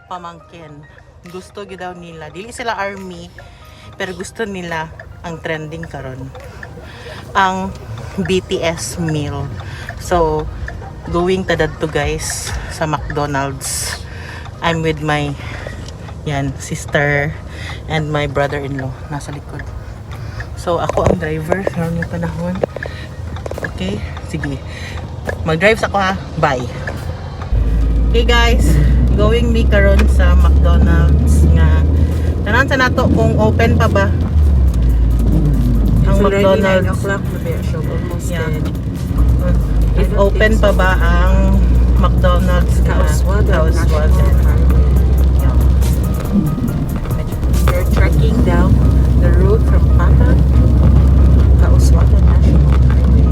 pamangkin. Gusto gyud daw nila. Dili sila army, pero gusto nila ang trending karon. Ang BTS meal. So, going to to guys sa McDonald's. I'm with my sister and my brother-in-law nasa likod. So, ako ang driver ngayong panahon. Okay? Sige. Mag-drive sa ko ha. Bye. Okay guys, going me karon sa McDonald's nga. Tanan sa nato kung open pa ba ang McDonald's. 9 o'clock na ba siya? Almost 10. If open pa ba ang McDonald's Kauswagan. Yeah. They're tracking down the road from Pata Kauswagan National Highway.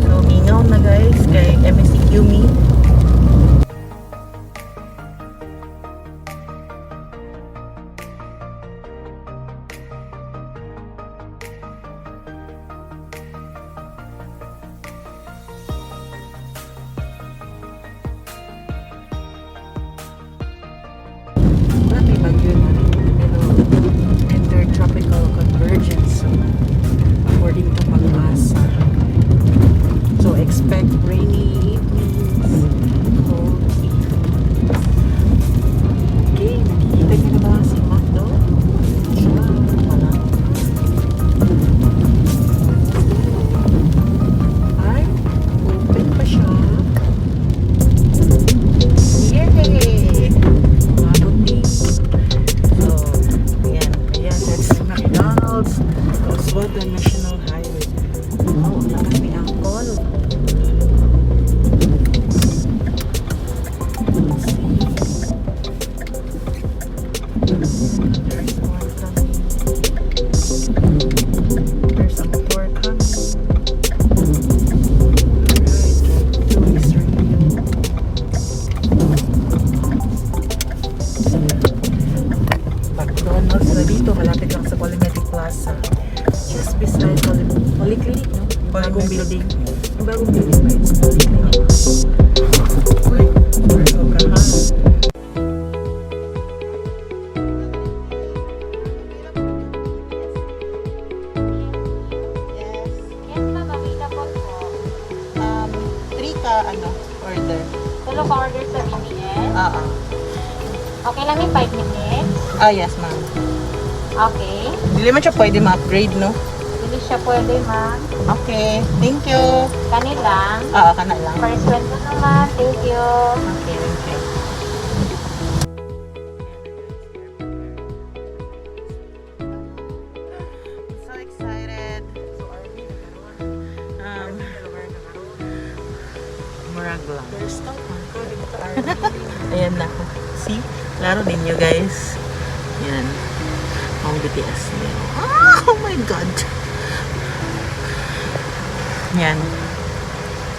So, mingaw na guys kay MSCQ me. May bagyo na intertropical convergence according to Pag-asa. So expect rainy evenings, cold evenings. Okay, nakikita niyo na ba si Macdo? Siya, wala. Ay, open pa siya. Yay! Mabuti. So, ayan, that's McDonald's, Kauswagan National Highway. Oh, lakas may angkol. Let's see. There's one coming. There's some more coming. Alright, do this review. McDonald's na dito, malapit lang sa Quality Plaza. Just beside Polyclinic, no? Bagong building. Ang bagong building ba? It's Polyclinic. Uy, we're so kahan. Yes, ma'am. Available po. 3 ka order. Tulo ka order sa BTS. Okay lang yung 5 minutes. Yes ma'am. Okay. Dili man siya pwede ma-upgrade, no? Hindi siya pwede, ma'am. Okay, thank you. Kanilang. Kana lang. First one po naman. Thank you. Okay, okay. So excited. Murag lang. There's stuff on coding to Ayan na. See? Laro din nyo guys. Yan. Ang BTS nyo. Oh my God. Yan.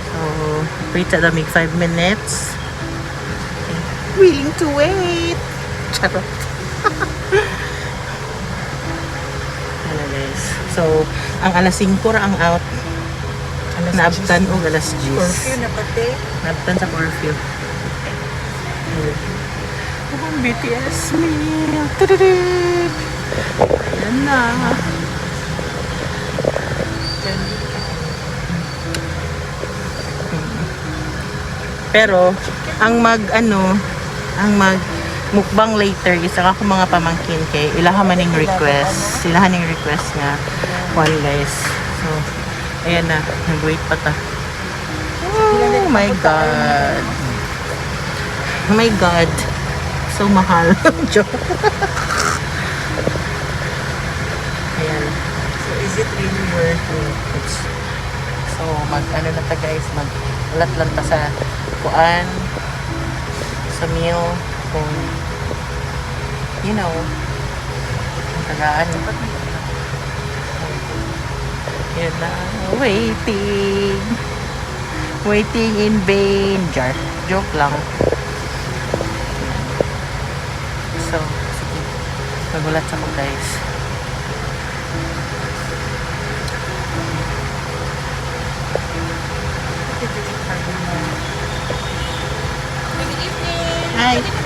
So, wait at the 5 minutes. Okay. Willing to wait. Charot. Ano guys. So, ang alas 5 ra ang out. Naabtan o alas 10. Curfew na pati. Naabtan sa curfew. Ang BTS meal. Tududud. Ayan na. Pero, ang mag mukbang later, isa ka kung mga pamangkin kay ilaha maning request. Ilaha ning request nga. One guys. So, ayan na. Nag-wait pa ta. Oh my God. Oh my God. So mahal. Joke. Ayan. So is it really worth it? So mag-ano na ta guys, mag-ulat lang ta sa kuan, sa meal, kung you know, tagaan. Yan na. Waiting. Waiting in vain. Jar. Joke lang. So, sige. Magulat ako guys.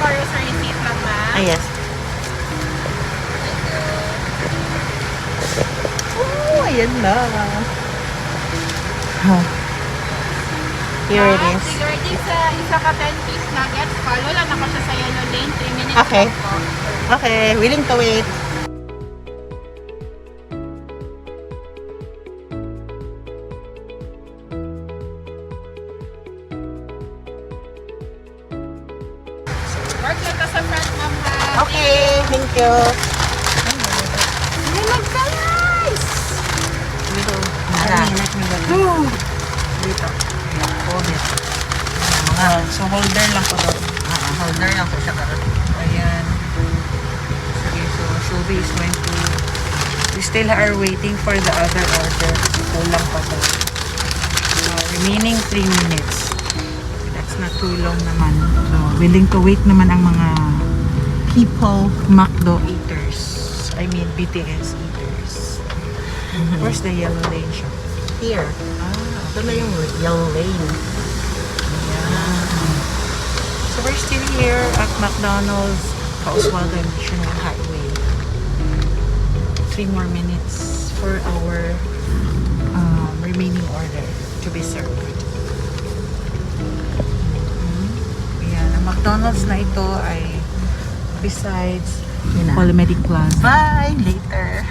for your receipt lang, ma'am. Ah, yes. Oh, ayan na. Huh. Here it is. Regarding sa isa ka 10-piece nuggets, follow lang ako siya sa yellow lane. 3 minutes Okay. lang po. Okay, willing to wait. Work lang ka sa front, ma'am. Ha? Okay, thank you. May mag-guys! Dito. Let me get Dito. Hold it. So holder lang po daw. Holder lang po siya karon. Ayan. Sige, so Shubi is going to... We still are waiting for the other order. Kulang pa daw. So, remaining 3 minutes. That's not too long naman. So, willing to wait naman ang mga people, McDo eaters. I mean, BTS eaters. Where's the yellow lane shop? Here. Ito na yung yellow lane. So we're still here at McDonald's, Oswaldo National Highway. 3 more minutes for our remaining order to be served. Ayan, ang McDonald's na ito ay besides Polymatic Plaza. Bye! Later.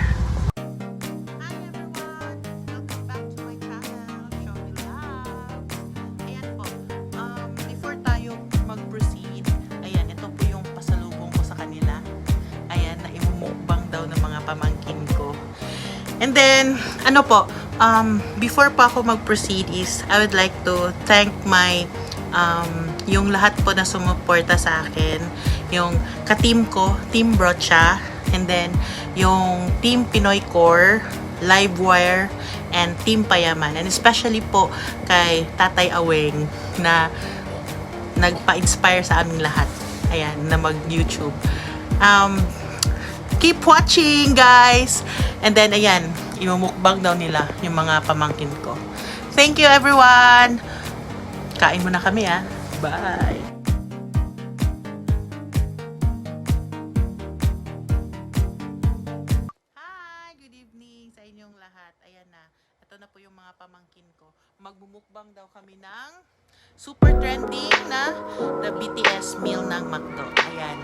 Pamangkin ko. And then, ano po, before pa ako mag-proceed is, I would like to thank my, yung lahat po na sumuporta sa akin, yung ka-team ko, Team Brocha, and then, yung Team Pinoy Core, Livewire, and Team Payaman. And especially po kay Tatay Aweng na nagpa-inspire sa aming lahat. Ayan, na mag-YouTube. Keep watching, guys! And then, ayan, imumukbang daw nila yung mga pamangkin ko. Thank you, everyone! Kain muna kami, ah. Bye! Hi! Good evening sa inyong lahat. Ayan na. Ito na po yung mga pamangkin ko. Magmumukbang daw kami ng super trending na the BTS meal ng McDo. Ayan.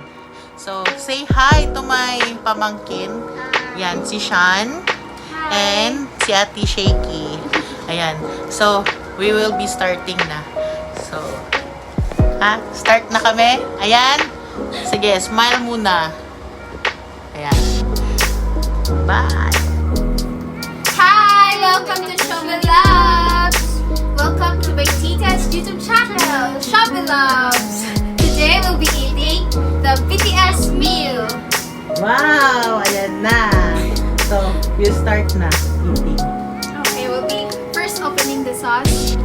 So, say hi to my pamangkin. Yan, si Sean. And si Ate Shakeh. Ayan. So, we will be starting na. So, start na kami. Ayan. Sige, smile muna. Ayan. Bye! Hi! Welcome to Shobby Loves! Welcome to my Tita's YouTube channel, Shobby Loves! Today we'll be eating the BTS meal. Wow! Ayan na. So, you start na eating. Okay, we'll be first opening the sauce.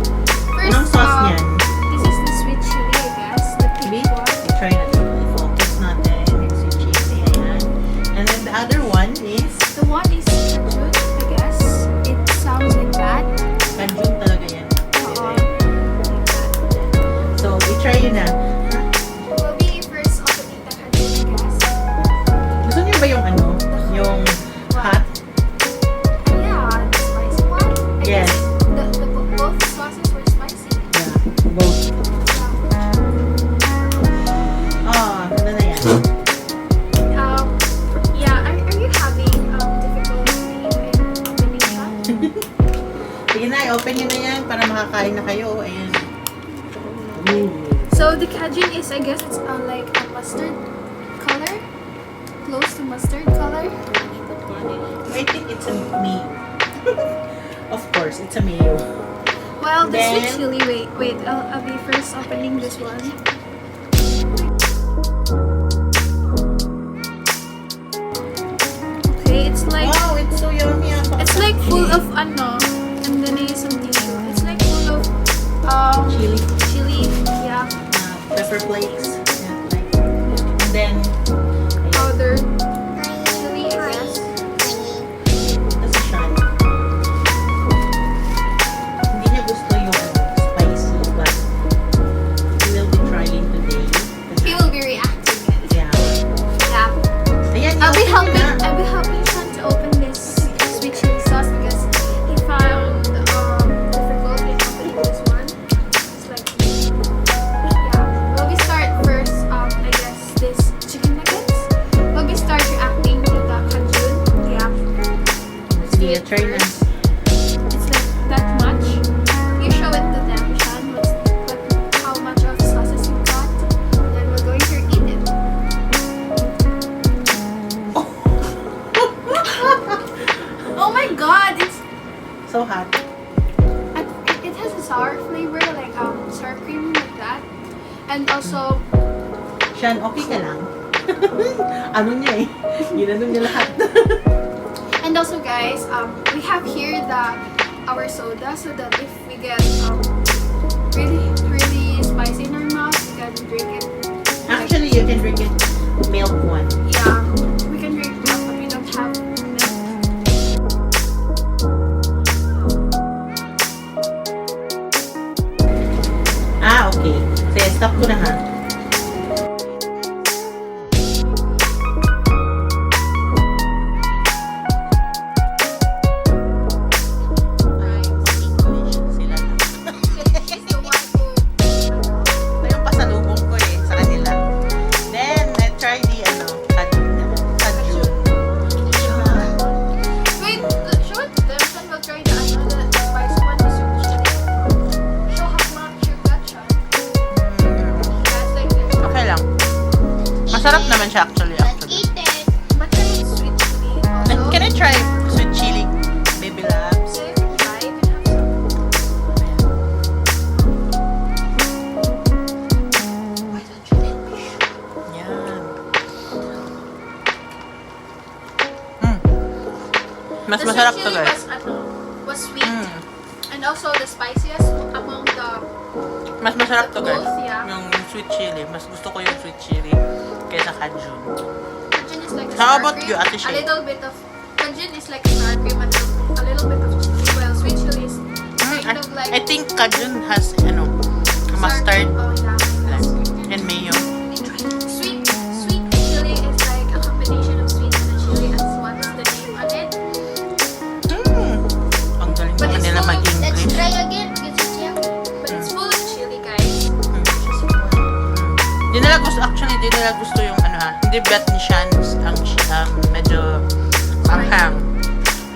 First, Anong sauce niyan? this is the sweet chili, I guess. The Maybe? pink one. Try na to. Focus natin. It's yung chili. Ayan. And then the other one is The one is cajun, I guess. It sounds like that. kanjung talaga yan. Oo. Like that. So, i-try yun na. We'll be first opening the cajun, I guess. Gusto niyo ba yung ano? Yung hot? Yeah, the spicy one. I Yes. guess both sauces were spicy. Yeah. Both. Ano na yan? Yeah, are you having difficulty in opening that? Sige na, i-open nyo na yan para makakain na kayo. Ayan. So the cajun is, I guess, it's like a mustard color, close to mustard color. I think it's a mayo. Of course, it's a mayo. Well, the sweet Then- chili. Wait. I'll be first opening this one. Okay, it's like Wow, it's so yummy. it's like full of ano, and then there's some tissue. It's like full of Chili. chili. Yeah, Pepper flakes. Yeah, like. And then, powdered chili, I guess. that's a shot. Hindi niya gusto yung spicy, but we will be trying Sige, it try na. first. It's like that much. You show it to them, Sean, how much of sauces you got. Then we're going to eat it. Oh my god, it's So hot. it has a sour flavor, like sour cream like that. And also, Sean, okay ka lang? Ano niya eh? Ginano niya lahat. and also guys, we have here our soda, so that if we get really spicy in our mouth, we can drink it. Actually, you can drink it milk one. Yeah, we can drink milk, but we don't have milk. Okay. Sige, stop ko na ha. Sila lang. She's the one who. Ito yung pasalubong ko eh, sa kanila. Then, let's try the kajun. Wait, show it to them, then we'll try the spicy one, the sweet chili. Show how much you got, Sean. That's like this. Okay lang. Masarap naman siya actually. Eat it. But try it sweet chili also. Can I try sweet chili, baby labs? So you can try, you can have some. Why don't you let me show? Yan. Mas The masarap sweet to chili guys. was sweet. And also the spiciest among the Mas masarap to guys. both, yeah. Yung sweet chili. Mas gusto ko yung sweet chili kaysa kajun. Kajun is like a How sour about cream. you, Ate A Shay? little bit of kajun is like a sour cream and a little bit of, well, sweet chili is kind of like I think kajun has sour mustard cream. Oh yeah. and mayo. Sweet chili is like a combination of sweet and a chili, as what is the name on it. Ang galing But naman it's nila full of- mag-English. again because it's yummy. But it's full of chili, guys. Di nila gusto yung hindi bet ni Shan ang medyo anghang.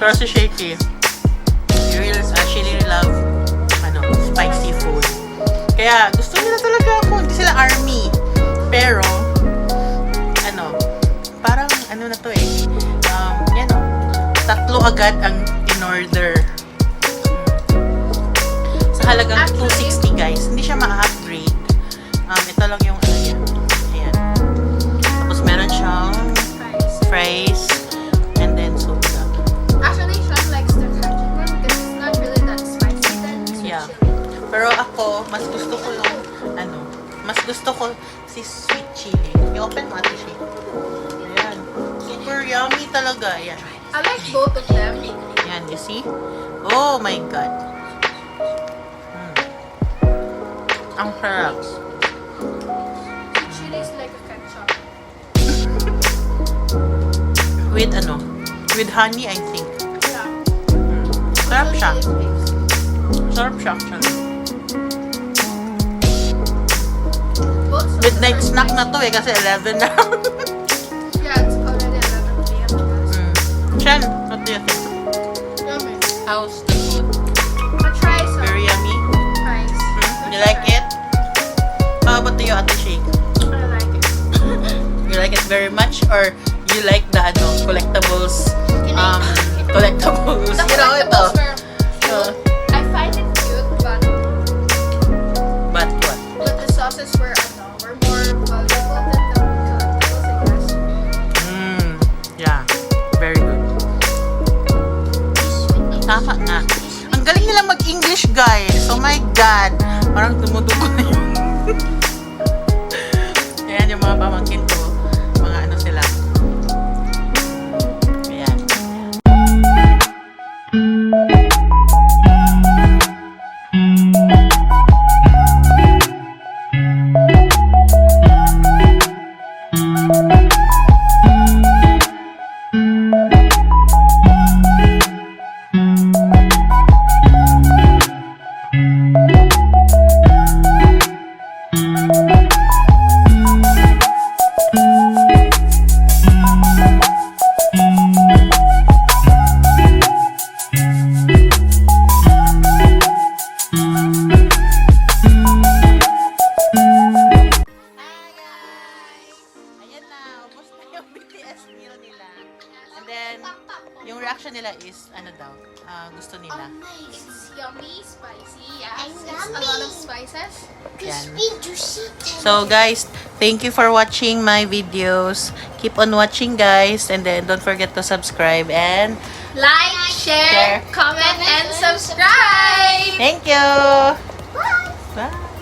Pero si Shakeh, she really love spicy food. Kaya gusto nila talaga ako. Hindi sila army. Pero, parang na to eh. Tatlo agad ang in-order. Sa halagang Actually, 260 guys. Hindi siya ma-upgrade. Ito lang yung niya. Ayan. Tapos meron siyang fries and then soda. Actually, Sean likes the cajun one because it's not really that spicy than sweet Yeah. chili. Pero ako, mas gusto ko si sweet chili. I-open mo ate siya. Ayan. Super yummy talaga. Ayan. I like both of them. Ayan, you see? Oh my God. Ang sarap. Sweet chili is like a ketchup. With honey, I think. Yeah. Sarap siya. Chili flakes. Sarap siya actually. Both sauces Midnight are snack na spicy. to eh, kasi 11 na. Yeah, it's already 11 p.m. guys. Shan, what do you think? Yummy. How's the food? But try some Very yummy? fries. You like it? How about you, Ate Shake? I like it. You like it very much? Or you like the collectibles? Collectibles. The You know, ito. collectibles were cute. I find it cute, but But what? the sauces were more valuable than the collectibles, I guess. Yeah. Very good. Tama na. Ang galing nila mag-English, guys. Oh my God. Parang tumutugo na yun. Ayan yung mga pamangkin ko. Mga sila. Ayan. is, ano daw, gusto nila. It's yummy, spicy, yes. It's a lot of spices. Yan. So guys, thank you for watching my videos. Keep on watching guys, and then don't forget to subscribe and Like, share, comment, and subscribe! thank you. Bye. Bye.